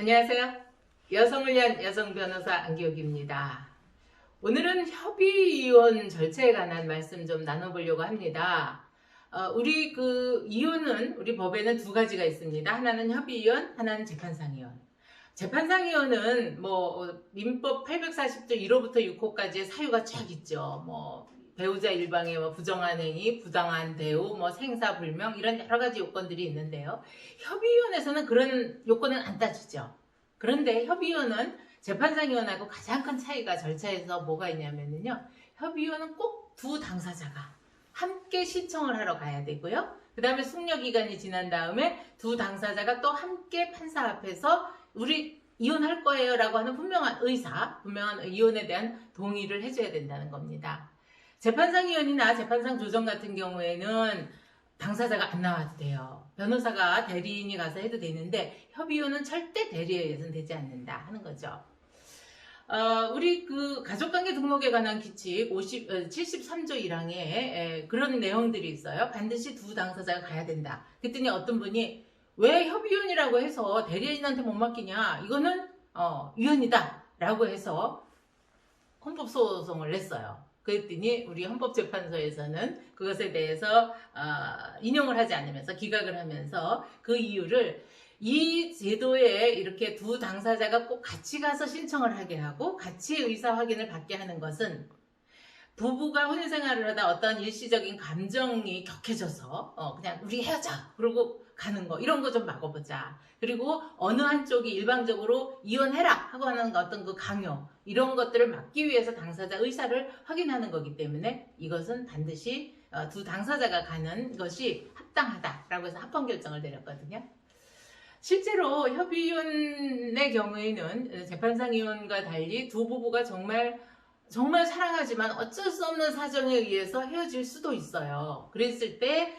안녕하세요. 여성을 위한 여성 변호사 안기옥입니다. 오늘은 협의이혼 절차에 관한 말씀 좀 나눠보려고 합니다. 우리 이혼은 우리 법에는 두 가지가 있습니다. 하나는 협의이혼, 하나는 재판상이혼. 재판상이혼은 민법 840조 1호부터 6호까지의 사유가 쫙 있죠. 배우자 일방의 부정한 행위, 부당한 대우, 생사불명 이런 여러 가지 요건들이 있는데요. 협의이혼에서는 그런 요건은 안 따지죠. 그런데 협의이혼은 재판상이혼하고 가장 큰 차이가 절차에서 뭐가 있냐면요. 협의이혼은 꼭 두 당사자가 함께 신청을 하러 가야 되고요. 그 다음에 숙려기간이 지난 다음에 두 당사자가 또 함께 판사 앞에서 우리 이혼할 거예요 라고 하는 분명한 이혼에 대한 동의를 해줘야 된다는 겁니다. 재판상 이혼이나 재판상 조정 같은 경우에는 당사자가 안 나와도 돼요. 변호사가 대리인이 가서 해도 되는데 협의이혼은 절대 대리에 의해서는 되지 않는다 하는 거죠. 우리 가족관계 등록에 관한 규칙 73조 1항에 그런 내용들이 있어요. 반드시 두 당사자가 가야 된다. 그랬더니 어떤 분이 왜 협의이혼이라고 해서 대리인한테 못 맡기냐? 이거는 이혼이다 라고 해서 헌법소송을 냈어요. 그랬더니 우리 헌법재판소에서는 그것에 대해서 인용을 하지 않으면서 기각을 하면서 그 이유를 이 제도에 이렇게 두 당사자가 꼭 같이 가서 신청을 하게 하고 같이 의사 확인을 받게 하는 것은 부부가 혼인생활을 하다 어떤 일시적인 감정이 격해져서 그냥 우리 헤어져 그러고 가는 거 이런 거 좀 막아보자. 그리고 어느 한쪽이 일방적으로 이혼해라 하고 하는 어떤 강요 이런 것들을 막기 위해서 당사자 의사를 확인하는 거기 때문에 이것은 반드시 두 당사자가 가는 것이 합당하다라고 해서 합헌 결정을 내렸거든요. 실제로 협의이혼의 경우에는 재판상 이혼과 달리 두 부부가 정말 사랑하지만 어쩔 수 없는 사정에 의해서 헤어질 수도 있어요. 그랬을 때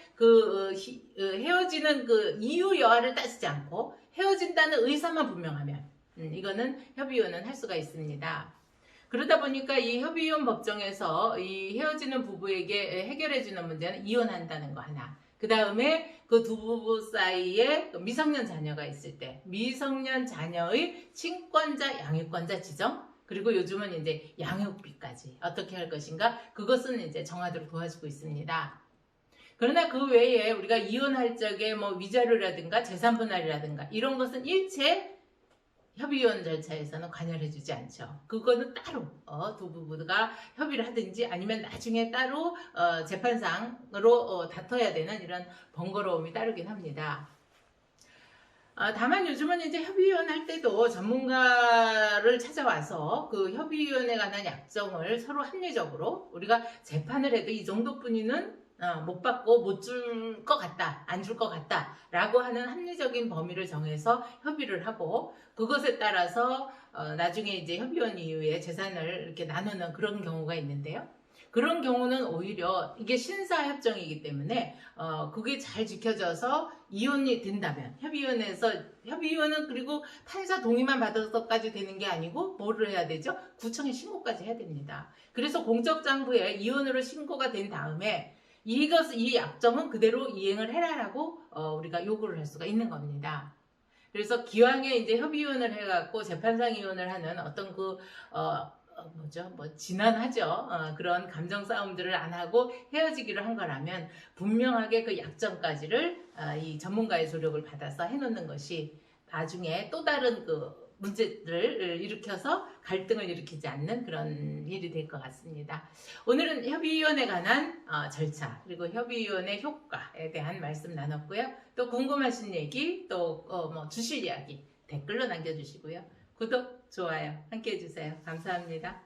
헤어지는 이유 여하를 따지지 않고 헤어진다는 의사만 분명하면 이거는 협의이혼은 할 수가 있습니다. 그러다 보니까 이 협의이혼 법정에서 이 헤어지는 부부에게 해결해주는 문제는 이혼한다는 거 하나. 그 다음에 그 두 부부 사이에 미성년 자녀가 있을 때 미성년 자녀의 친권자, 양육권자 지정 그리고 요즘은 이제 양육비까지 어떻게 할 것인가 그것은 이제 정하도록 도와주고 있습니다. 그러나 그 외에 우리가 이혼할 적에 위자료라든가 재산분할이라든가 이런 것은 일체 협의이혼 절차에서는 관여를 해주지 않죠. 그거는 따로 두 부부가 협의를 하든지 아니면 나중에 따로 재판상으로 다퉈야 되는 이런 번거로움이 따르긴 합니다. 다만 요즘은 이제 협의이혼 할 때도 전문가를 찾아와서 그 협의이혼에 관한 약정을 서로 합리적으로 우리가 재판을 해도 이 정도뿐이는 못 받고 못 줄 것 같다, 안 줄 것 같다 라고 하는 합리적인 범위를 정해서 협의를 하고 그것에 따라서 나중에 이제 협의이혼 이후에 재산을 이렇게 나누는 그런 경우가 있는데요. 그런 경우는 오히려 이게 신사협정이기 때문에 그게 잘 지켜져서 이혼이 된다면 협의이혼은 그리고 판사 동의만 받아서까지 되는 게 아니고 뭐를 해야 되죠? 구청에 신고까지 해야 됩니다. 그래서 공적장부에 이혼으로 신고가 된 다음에 이 약정은 그대로 이행을 해라라고 우리가 요구를 할 수가 있는 겁니다. 그래서 기왕에 이제 협의이혼을 해갖고 재판상 이혼을 하는 어떤 지난하죠. 그런 감정 싸움들을 안 하고 헤어지기로 한 거라면 분명하게 그 약정까지를 이 전문가의 조력을 받아서 해놓는 것이 나중에 또 다른 문제들을 일으켜서 갈등을 일으키지 않는 그런 일이 될 것 같습니다. 오늘은 협의이혼에 관한 절차 그리고 협의이혼의 효과에 대한 말씀 나눴고요. 또 궁금하신 얘기 또 주실 이야기 댓글로 남겨주시고요. 구독, 좋아요 함께 해주세요. 감사합니다.